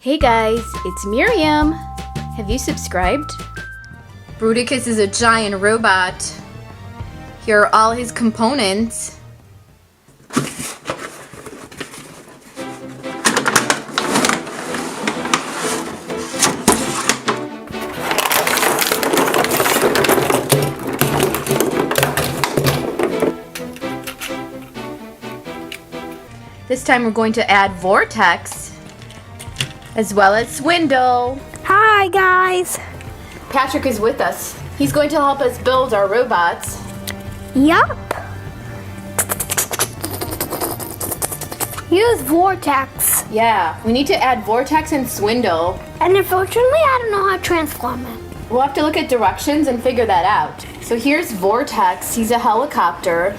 Hey guys, it's Miriam. Have you subscribed? Bruticus is a giant robot. Here are all his components. This time we're going to add Vortex, as well as Swindle. Hi guys. Patrick is with us. He's going to help us build our robots. Yup. Use Vortex. Yeah, we need to add Vortex and Swindle. And unfortunately, I don't know how to transform it. We'll have to look at directions and figure that out. So here's Vortex. He's a helicopter.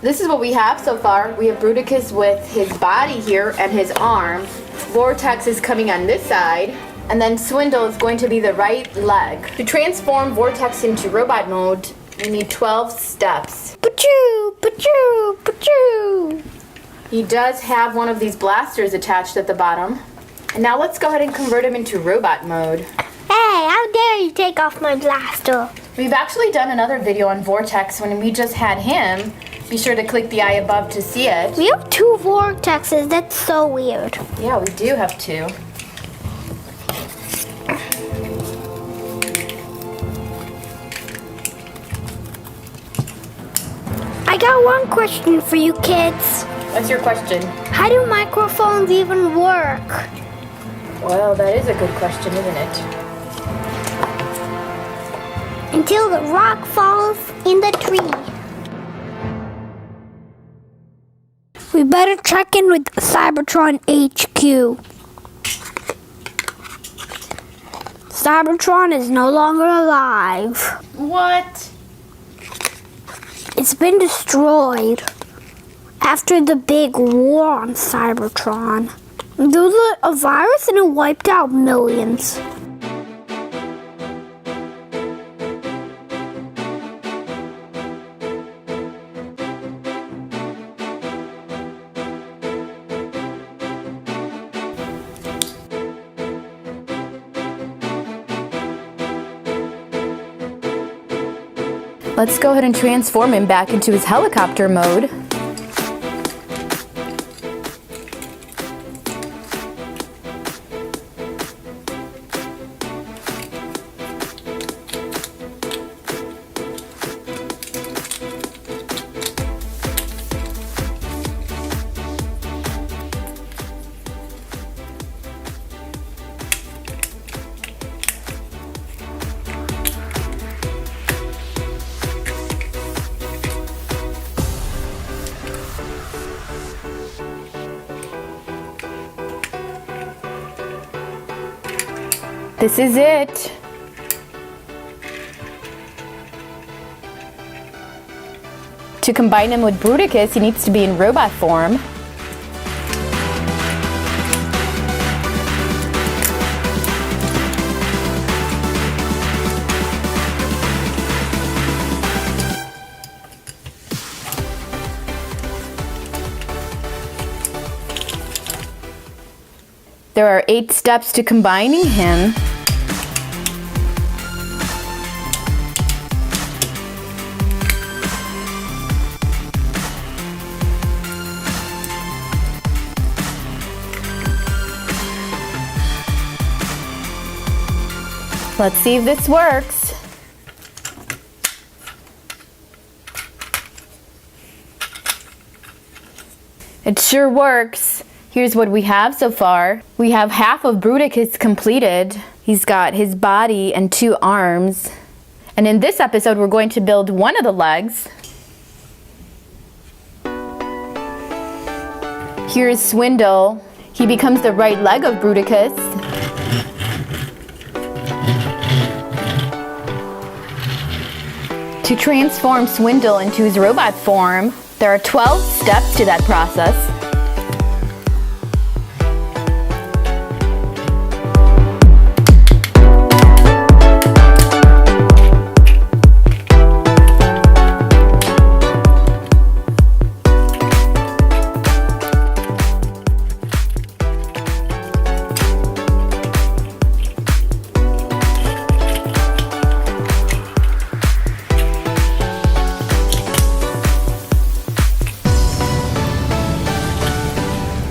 This is what we have so far. We have Bruticus with his body here and his arm. Vortex is coming on this side. And then Swindle is going to be the right leg. To transform Vortex into robot mode, we need 12 steps. Pachoo, pachoo, pachoo. He does have one of these blasters attached at the bottom. And now let's go ahead and convert him into robot mode. Hey, how dare you take off my blaster? We've actually done another video on Vortex when we just had him. Be sure to click the eye above to see it. We have 2 vortexes. That's so weird. Yeah, we do have 2. I got one question for you kids. What's your question? How do microphones even work? Well, that is a good question, isn't it? Until the rock falls in the tree. We better check in with Cybertron HQ. Cybertron is no longer alive. What? It's been destroyed after the big war on Cybertron. There was a virus and it wiped out millions. Let's go ahead and transform him back into his helicopter mode. This is it. To combine him with Bruticus, he needs to be in robot form. There are 8 steps to combining him. Let's see if this works. It sure works. Here's what we have so far. We have half of Bruticus completed. He's got his body and 2 arms. And in this episode, we're going to build one of the legs. Here's Swindle. He becomes the right leg of Bruticus. To transform Swindle into his robot form, there are 12 steps to that process.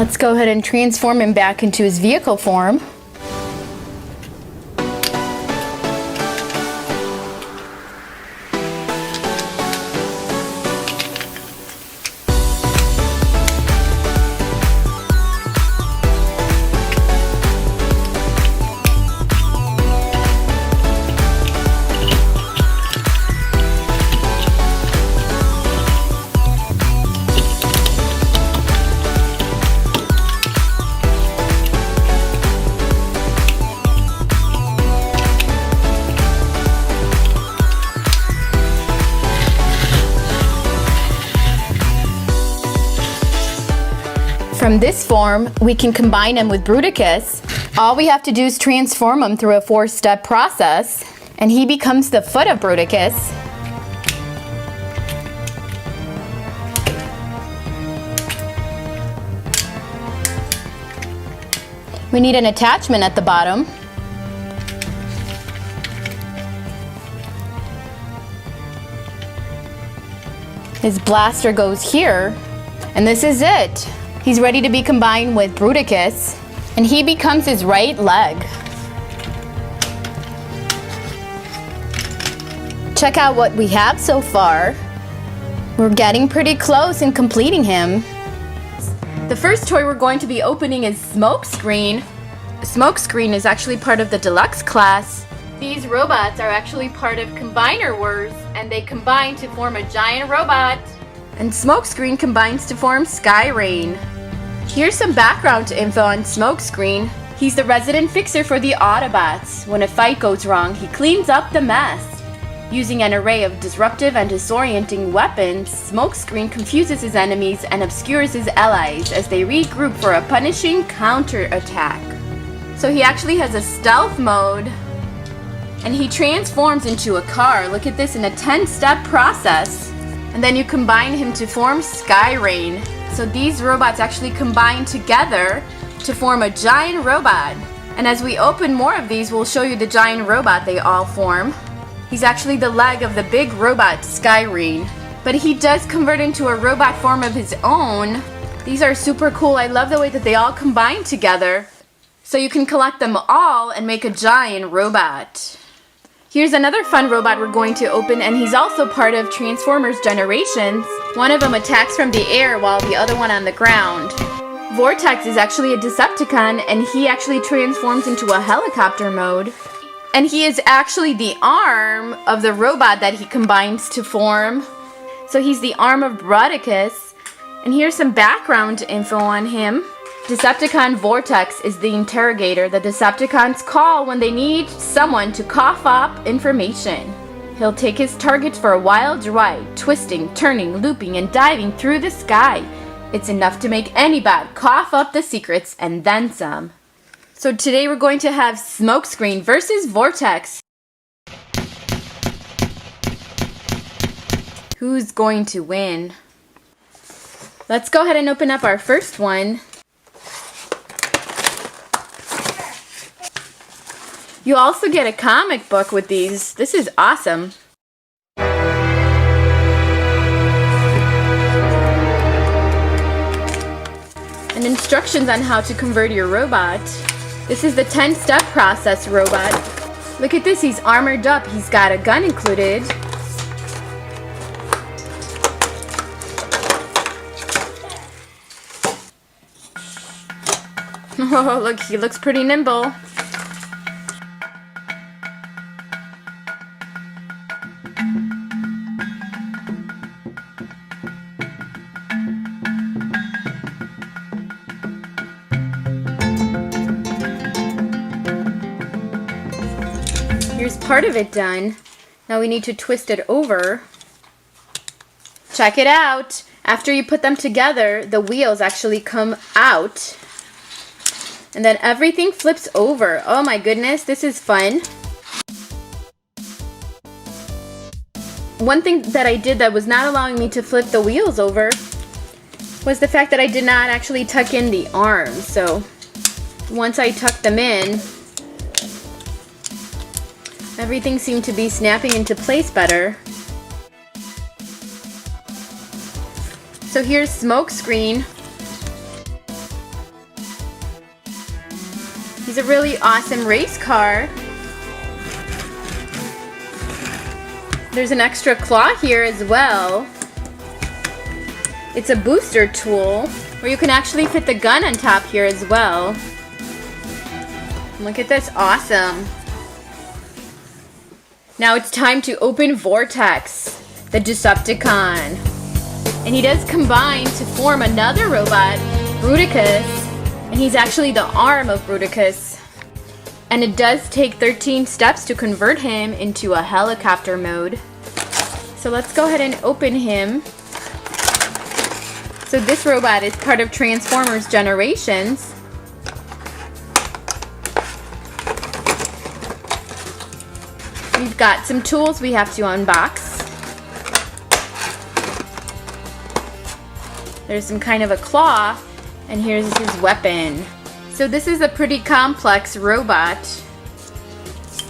Let's go ahead and transform him back into his vehicle form. From this form, we can combine him with Bruticus. All we have to do is transform him through a 4-step process, and he becomes the foot of Bruticus. We need an attachment at the bottom. His blaster goes here, and this is it. He's ready to be combined with Bruticus, and he becomes his right leg. Check out what we have so far. We're getting pretty close in completing him. The first toy we're going to be opening is Smokescreen. Smokescreen is actually part of the deluxe class. These robots are actually part of Combiner Wars, and they combine to form a giant robot. And Smokescreen combines to form Skyrain. Here's some background info on Smokescreen. He's the resident fixer for the Autobots. When a fight goes wrong, he cleans up the mess. Using an array of disruptive and disorienting weapons, Smokescreen confuses his enemies and obscures his allies as they regroup for a punishing counterattack. So he actually has a stealth mode, and he transforms into a car. Look at this, in a 10-step process. And then you combine him to form Skyrain. So these robots actually combine together to form a giant robot. And as we open more of these, we'll show you the giant robot they all form. He's actually the leg of the big robot, Skyrain. But he does convert into a robot form of his own. These are super cool. I love the way that they all combine together. So you can collect them all and make a giant robot. Here's another fun robot we're going to open, and he's also part of Transformers Generations. One of them attacks from the air while the other one on the ground. Vortex is actually a Decepticon, and he actually transforms into a helicopter mode. And he is actually the arm of the robot that he combines to form. So he's the arm of Bruticus. And here's some background info on him. Decepticon Vortex is the interrogator the Decepticons call when they need someone to cough up information. He'll take his targets for a wild ride, twisting, turning, looping, and diving through the sky. It's enough to make any bot cough up the secrets and then some. So today we're going to have Smokescreen versus Vortex. Who's going to win? Let's go ahead and open up our first one. You also get a comic book with these. This is awesome. And instructions on how to convert your robot. This is the 10-step process robot. Look at this, he's armored up. He's got a gun included. Oh, look, he looks pretty nimble. Here's part of it done. Now we need to twist it over. Check it out. After you put them together, the wheels actually come out. And then everything flips over. Oh my goodness, this is fun. One thing that I did that was not allowing me to flip the wheels over was the fact that I did not actually tuck in the arms. So once I tucked them in, everything seemed to be snapping into place better. So here's Smokescreen. He's a really awesome race car. There's an extra claw here as well. It's a booster tool where you can actually fit the gun on top here as well. Look at this, awesome. Now it's time to open Vortex, the Decepticon. And he does combine to form another robot, Bruticus, and he's actually the arm of Bruticus. And it does take 13 steps to convert him into a helicopter mode. So let's go ahead and open him. So this robot is part of Transformers Generations. We've got some tools we have to unbox. There's some kind of a claw, and here's his weapon. So this is a pretty complex robot.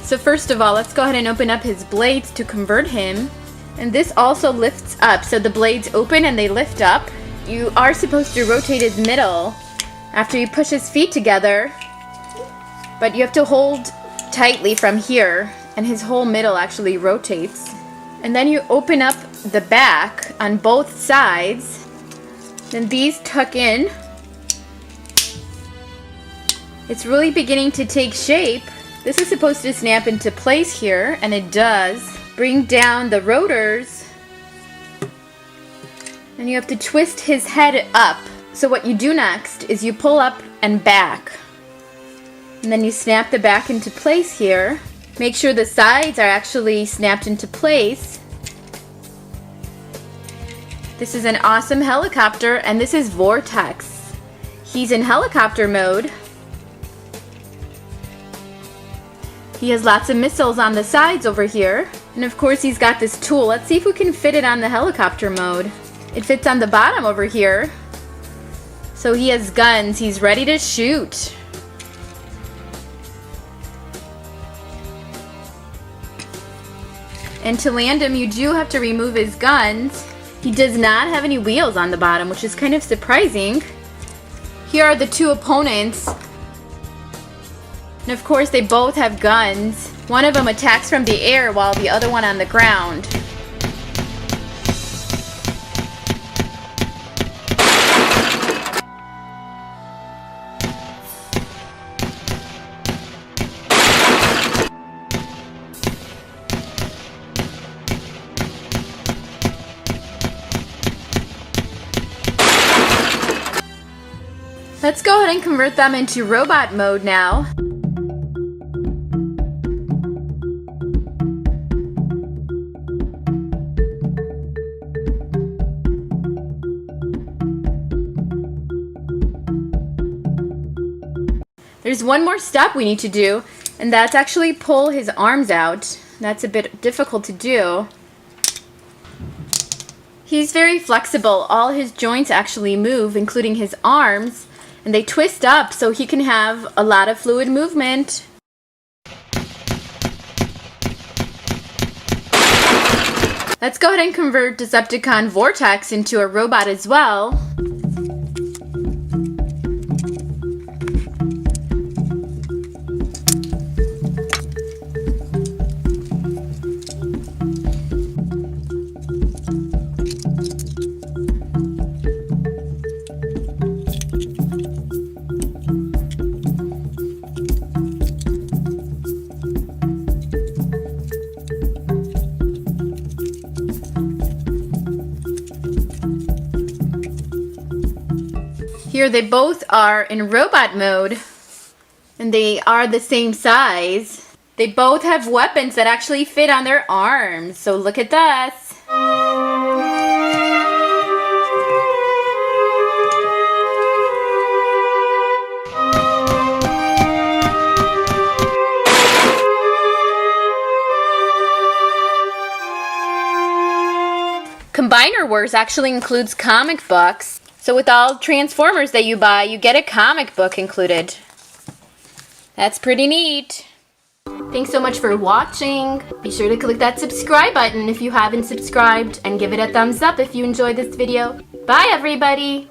So first of all, let's go ahead and open up his blades to convert him. And this also lifts up, so the blades open and they lift up. You are supposed to rotate his middle after you push his feet together, but you have to hold tightly from here, and his whole middle actually rotates. And then you open up the back on both sides. Then these tuck in. It's really beginning to take shape. This is supposed to snap into place here, and it does. Bring down the rotors. And you have to twist his head up. So what you do next is you pull up and back. And then you snap the back into place here. Make sure the sides are actually snapped into place. This is an awesome helicopter, and this is Vortex. He's in helicopter mode. He has lots of missiles on the sides over here. And of course he's got this tool. Let's see if we can fit it on the helicopter mode. It fits on the bottom over here. So he has guns. He's ready to shoot. And to land him, you do have to remove his guns. He does not have any wheels on the bottom, which is kind of surprising. Here are the two opponents. And of course they both have guns. One of them attacks from the air while the other one on the ground. Let's go ahead and convert them into robot mode now. There's one more step we need to do, and that's actually pull his arms out. That's a bit difficult to do. He's very flexible. All his joints actually move, including his arms. And they twist up so he can have a lot of fluid movement. Let's go ahead and convert Decepticon Vortex into a robot as well. Here they both are in robot mode, and they are the same size. They both have weapons that actually fit on their arms, so look at this. Combiner Wars actually includes comic books. So with all Transformers that you buy, you get a comic book included. That's pretty neat. Thanks so much for watching. Be sure to click that subscribe button if you haven't subscribed, and give it a thumbs up if you enjoyed this video. Bye everybody!